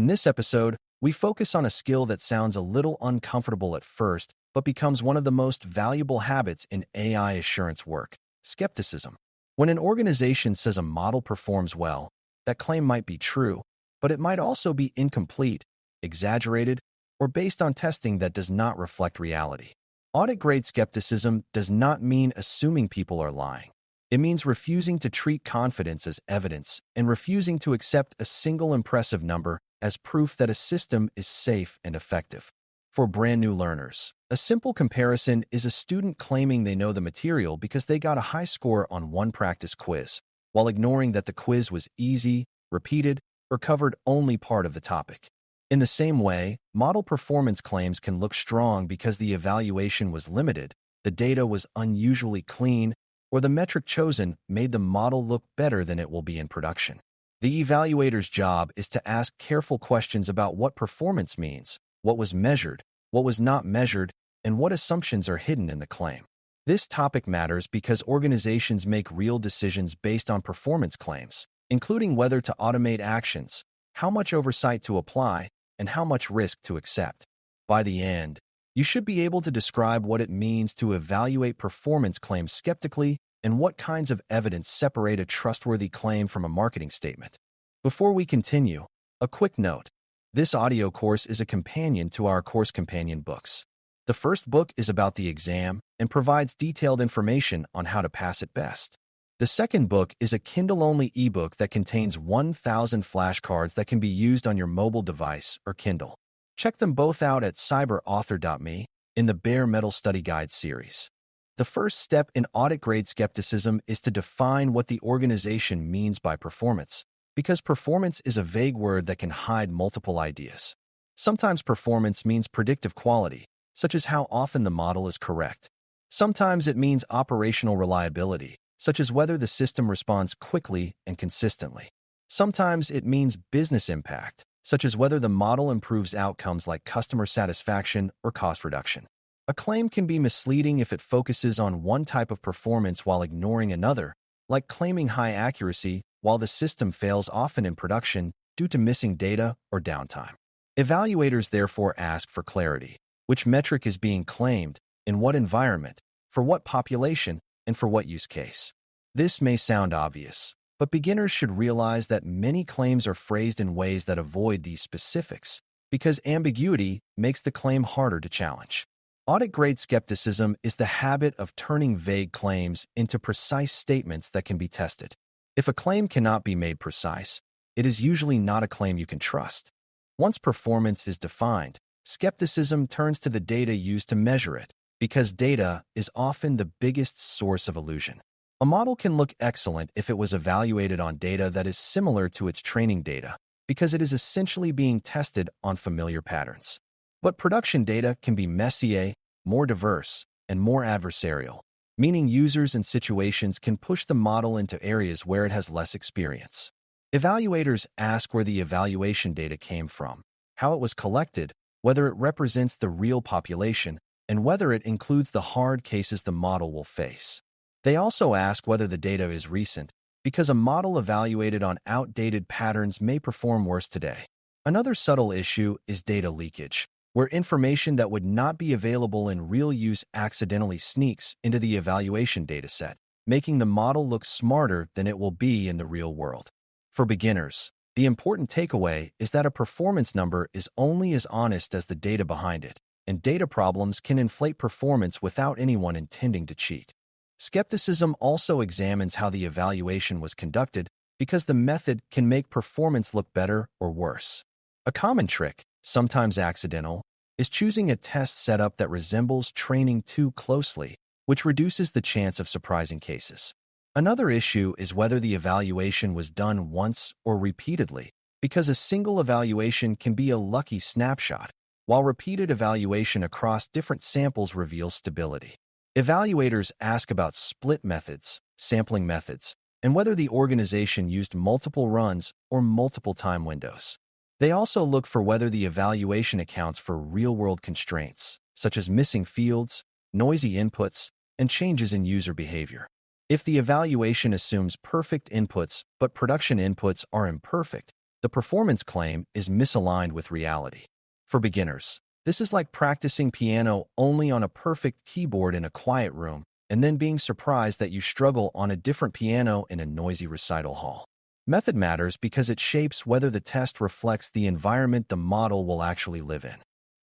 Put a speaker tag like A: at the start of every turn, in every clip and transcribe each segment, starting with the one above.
A: In this episode, we focus on a skill that sounds a little uncomfortable at first, but becomes one of the most valuable habits in AI assurance work: skepticism. When an organization says a model performs well, that claim might be true, but it might also be incomplete, exaggerated, or based on testing that does not reflect reality. Audit-grade skepticism does not mean assuming people are lying. It means refusing to treat confidence as evidence and refusing to accept a single impressive number as proof that a system is safe and effective. For brand new learners, a simple comparison is a student claiming they know the material because they got a high score on one practice quiz, while ignoring that the quiz was easy, repeated, or covered only part of the topic. In the same way, model performance claims can look strong because the evaluation was limited, the data was unusually clean, or the metric chosen made the model look better than it will be in production. The evaluator's job is to ask careful questions about what performance means, what was measured, what was not measured, and what assumptions are hidden in the claim. This topic matters because organizations make real decisions based on performance claims, including whether to automate actions, how much oversight to apply, and how much risk to accept. By the end, you should be able to describe what it means to evaluate performance claims skeptically and what kinds of evidence separate a trustworthy claim from a marketing statement. Before we continue, a quick note. This audio course is a companion to our course companion books. The first book is about the exam and provides detailed information on how to pass it best. The second book is a Kindle-only ebook that contains 1,000 flashcards that can be used on your mobile device or Kindle. Check them both out at cyber.author.me in the Bare Metal Study Guide series. The first step in audit-grade skepticism is to define what the organization means by performance, because performance is a vague word that can hide multiple ideas. Sometimes performance means predictive quality, such as how often the model is correct. Sometimes it means operational reliability, such as whether the system responds quickly and consistently. Sometimes it means business impact, such as whether the model improves outcomes like customer satisfaction or cost reduction. A claim can be misleading if it focuses on one type of performance while ignoring another, like claiming high accuracy while the system fails often in production due to missing data or downtime. Evaluators therefore ask for clarity. Which metric is being claimed, in what environment, for what population, and for what use case? This may sound obvious, but beginners should realize that many claims are phrased in ways that avoid these specifics, because ambiguity makes the claim harder to challenge. Audit-grade skepticism is the habit of turning vague claims into precise statements that can be tested. If a claim cannot be made precise, it is usually not a claim you can trust. Once performance is defined, skepticism turns to the data used to measure it, because data is often the biggest source of illusion. A model can look excellent if it was evaluated on data that is similar to its training data, because it is essentially being tested on familiar patterns. But production data can be messier, more diverse, and more adversarial, meaning users and situations can push the model into areas where it has less experience. Evaluators ask where the evaluation data came from, how it was collected, whether it represents the real population, and whether it includes the hard cases the model will face. They also ask whether the data is recent, because a model evaluated on outdated patterns may perform worse today. Another subtle issue is data leakage, where information that would not be available in real use accidentally sneaks into the evaluation dataset, making the model look smarter than it will be in the real world. For beginners, the important takeaway is that a performance number is only as honest as the data behind it, and data problems can inflate performance without anyone intending to cheat. Skepticism also examines how the evaluation was conducted, because the method can make performance look better or worse. A common trick, sometimes accidental, is choosing a test setup that resembles training too closely, which reduces the chance of surprising cases. Another issue is whether the evaluation was done once or repeatedly, because a single evaluation can be a lucky snapshot, while repeated evaluation across different samples reveals stability. Evaluators ask about split methods, sampling methods, and whether the organization used multiple runs or multiple time windows. They also look for whether the evaluation accounts for real-world constraints, such as missing fields, noisy inputs, and changes in user behavior. If the evaluation assumes perfect inputs but production inputs are imperfect, the performance claim is misaligned with reality. For beginners, this is like practicing piano only on a perfect keyboard in a quiet room and then being surprised that you struggle on a different piano in a noisy recital hall. Method matters because it shapes whether the test reflects the environment the model will actually live in.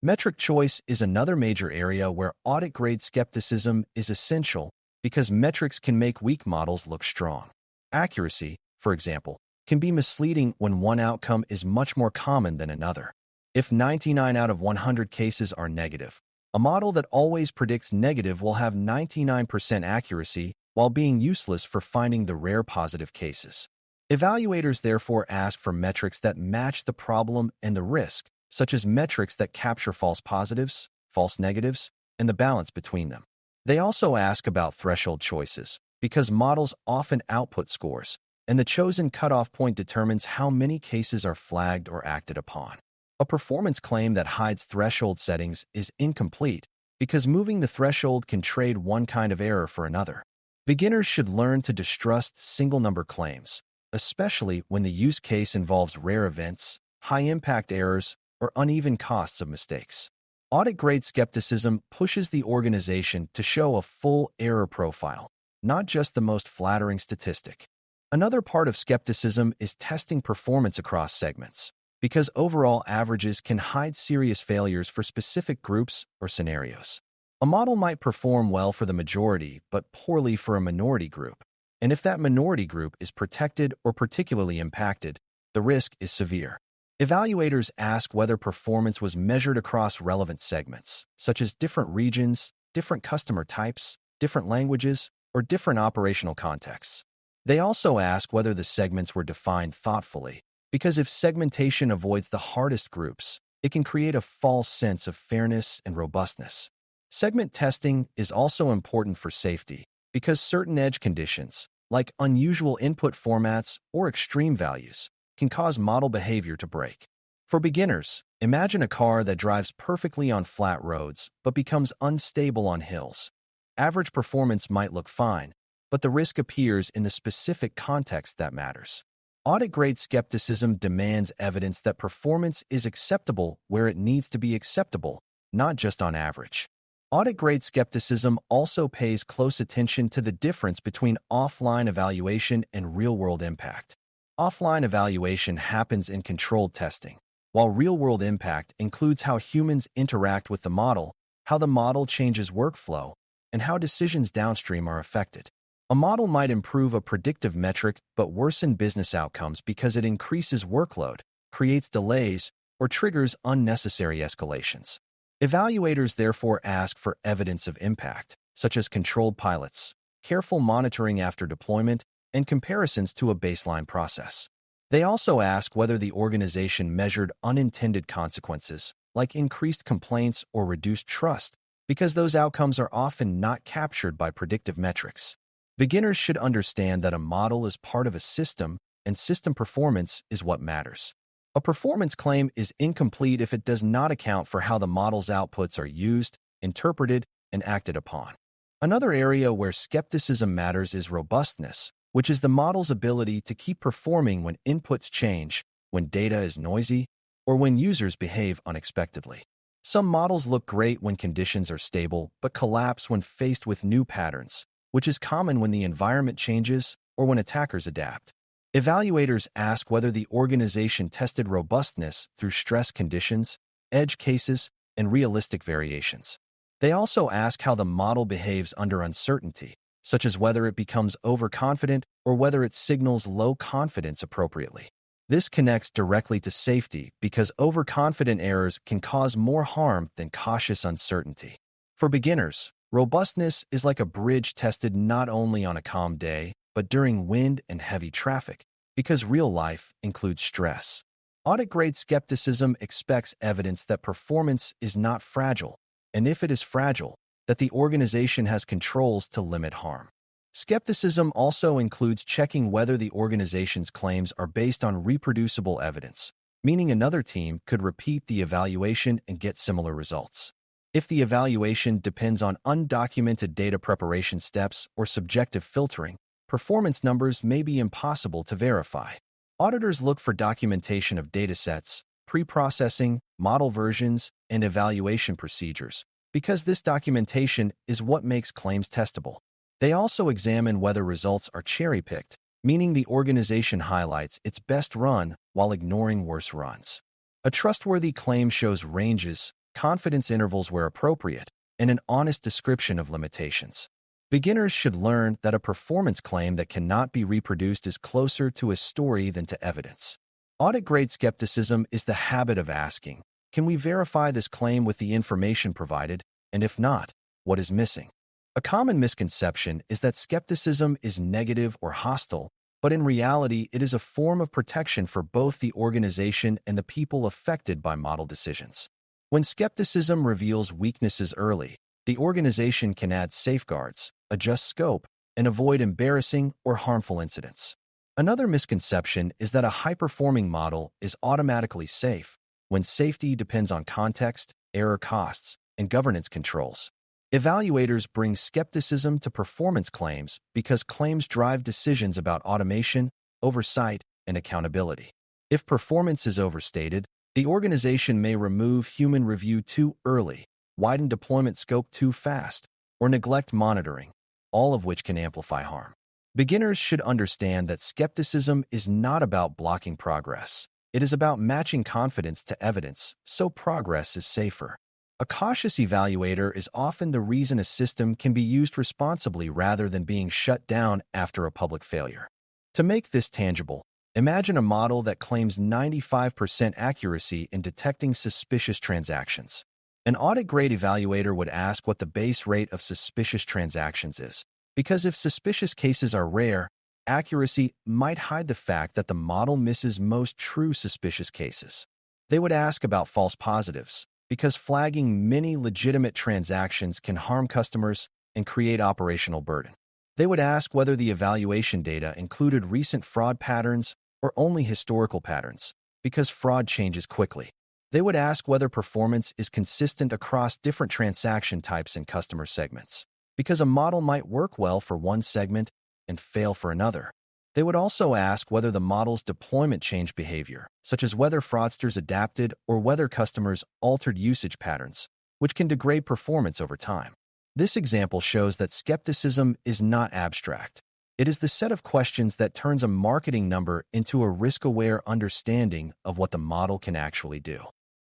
A: Metric choice is another major area where audit-grade skepticism is essential because metrics can make weak models look strong. Accuracy, for example, can be misleading when one outcome is much more common than another. If 99 out of 100 cases are negative, a model that always predicts negative will have 99% accuracy while being useless for finding the rare positive cases. Evaluators therefore ask for metrics that match the problem and the risk, such as metrics that capture false positives, false negatives, and the balance between them. They also ask about threshold choices, because models often output scores, and the chosen cutoff point determines how many cases are flagged or acted upon. A performance claim that hides threshold settings is incomplete because moving the threshold can trade one kind of error for another. Beginners should learn to distrust single-number claims, especially when the use case involves rare events, high-impact errors, or uneven costs of mistakes. Audit-grade skepticism pushes the organization to show a full error profile, not just the most flattering statistic. Another part of skepticism is testing performance across segments, because overall averages can hide serious failures for specific groups or scenarios. A model might perform well for the majority, but poorly for a minority group. And if that minority group is protected or particularly impacted, the risk is severe. Evaluators ask whether performance was measured across relevant segments, such as different regions, different customer types, different languages, or different operational contexts. They also ask whether the segments were defined thoughtfully, because if segmentation avoids the hardest groups, it can create a false sense of fairness and robustness. Segment testing is also important for safety, because certain edge conditions, like unusual input formats or extreme values, can cause model behavior to break. For beginners, imagine a car that drives perfectly on flat roads but becomes unstable on hills. Average performance might look fine, but the risk appears in the specific context that matters. Audit-grade skepticism demands evidence that performance is acceptable where it needs to be acceptable, not just on average. Audit-grade skepticism also pays close attention to the difference between offline evaluation and real-world impact. Offline evaluation happens in controlled testing, while real-world impact includes how humans interact with the model, how the model changes workflow, and how decisions downstream are affected. A model might improve a predictive metric but worsen business outcomes because it increases workload, creates delays, or triggers unnecessary escalations. Evaluators therefore ask for evidence of impact, such as controlled pilots, careful monitoring after deployment, and comparisons to a baseline process. They also ask whether the organization measured unintended consequences, like increased complaints or reduced trust, because those outcomes are often not captured by predictive metrics. Beginners should understand that a model is part of a system, and system performance is what matters. A performance claim is incomplete if it does not account for how the model's outputs are used, interpreted, and acted upon. Another area where skepticism matters is robustness, which is the model's ability to keep performing when inputs change, when data is noisy, or when users behave unexpectedly. Some models look great when conditions are stable, but collapse when faced with new patterns, which is common when the environment changes or when attackers adapt. Evaluators ask whether the organization tested robustness through stress conditions, edge cases, and realistic variations. They also ask how the model behaves under uncertainty, such as whether it becomes overconfident or whether it signals low confidence appropriately. This connects directly to safety because overconfident errors can cause more harm than cautious uncertainty. For beginners, robustness is like a bridge tested not only on a calm day, but during wind and heavy traffic, because real life includes stress. Audit-grade skepticism expects evidence that performance is not fragile, and if it is fragile, that the organization has controls to limit harm. Skepticism also includes checking whether the organization's claims are based on reproducible evidence, meaning another team could repeat the evaluation and get similar results. If the evaluation depends on undocumented data preparation steps or subjective filtering, performance numbers may be impossible to verify. Auditors look for documentation of datasets, pre-processing, model versions, and evaluation procedures, because this documentation is what makes claims testable. They also examine whether results are cherry-picked, meaning the organization highlights its best run while ignoring worse runs. A trustworthy claim shows ranges, confidence intervals where appropriate, and an honest description of limitations. Beginners should learn that a performance claim that cannot be reproduced is closer to a story than to evidence. Audit-grade skepticism is the habit of asking, can we verify this claim with the information provided, and if not, what is missing? A common misconception is that skepticism is negative or hostile, but in reality, it is a form of protection for both the organization and the people affected by model decisions. When skepticism reveals weaknesses early, the organization can add safeguards, adjust scope, and avoid embarrassing or harmful incidents. Another misconception is that a high-performing model is automatically safe, when safety depends on context, error costs, and governance controls. Evaluators bring skepticism to performance claims because claims drive decisions about automation, oversight, and accountability. If performance is overstated, the organization may remove human review too early, widen deployment scope too fast, or neglect monitoring, all of which can amplify harm. Beginners should understand that skepticism is not about blocking progress. It is about matching confidence to evidence, so progress is safer. A cautious evaluator is often the reason a system can be used responsibly rather than being shut down after a public failure. To make this tangible, imagine a model that claims 95% accuracy in detecting suspicious transactions. An audit-grade evaluator would ask what the base rate of suspicious transactions is, because if suspicious cases are rare, accuracy might hide the fact that the model misses most true suspicious cases. They would ask about false positives, because flagging many legitimate transactions can harm customers and create operational burden. They would ask whether the evaluation data included recent fraud patterns or only historical patterns, because fraud changes quickly. They would ask whether performance is consistent across different transaction types and customer segments, because a model might work well for one segment and fail for another. They would also ask whether the model's deployment changed behavior, such as whether fraudsters adapted or whether customers altered usage patterns, which can degrade performance over time. This example shows that skepticism is not abstract. It is the set of questions that turns a marketing number into a risk-aware understanding of what the model can actually do.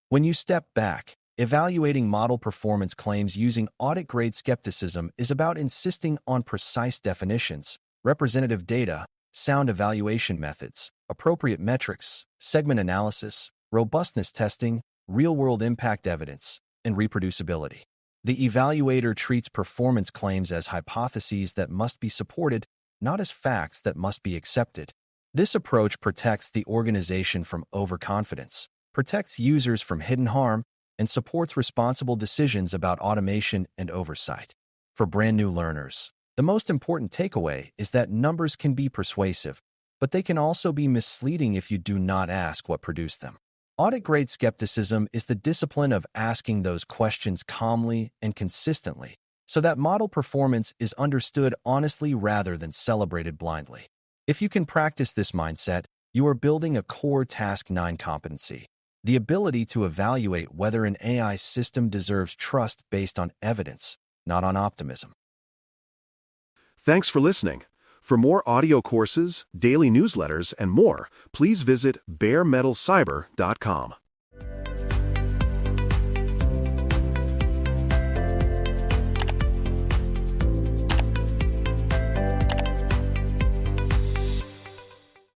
A: When you step back, evaluating model performance claims using audit-grade skepticism is about insisting on precise definitions, representative data, sound evaluation methods, appropriate metrics, segment analysis, robustness testing, real-world impact evidence, and reproducibility. The evaluator treats performance claims as hypotheses that must be supported, not as facts that must be accepted. This approach protects the organization from overconfidence, protects users from hidden harm, and supports responsible decisions about automation and oversight. For brand new learners, the most important takeaway is that numbers can be persuasive, but they can also be misleading if you do not ask what produced them. Audit-grade skepticism is the discipline of asking those questions calmly and consistently, so that model performance is understood honestly rather than celebrated blindly. If you can practice this mindset, you are building a core Task 9 competency, the ability to evaluate whether an AI system deserves trust based on evidence, not on optimism.
B: Thanks for listening. For more audio courses, daily newsletters, and more, please visit DailyCyber.News.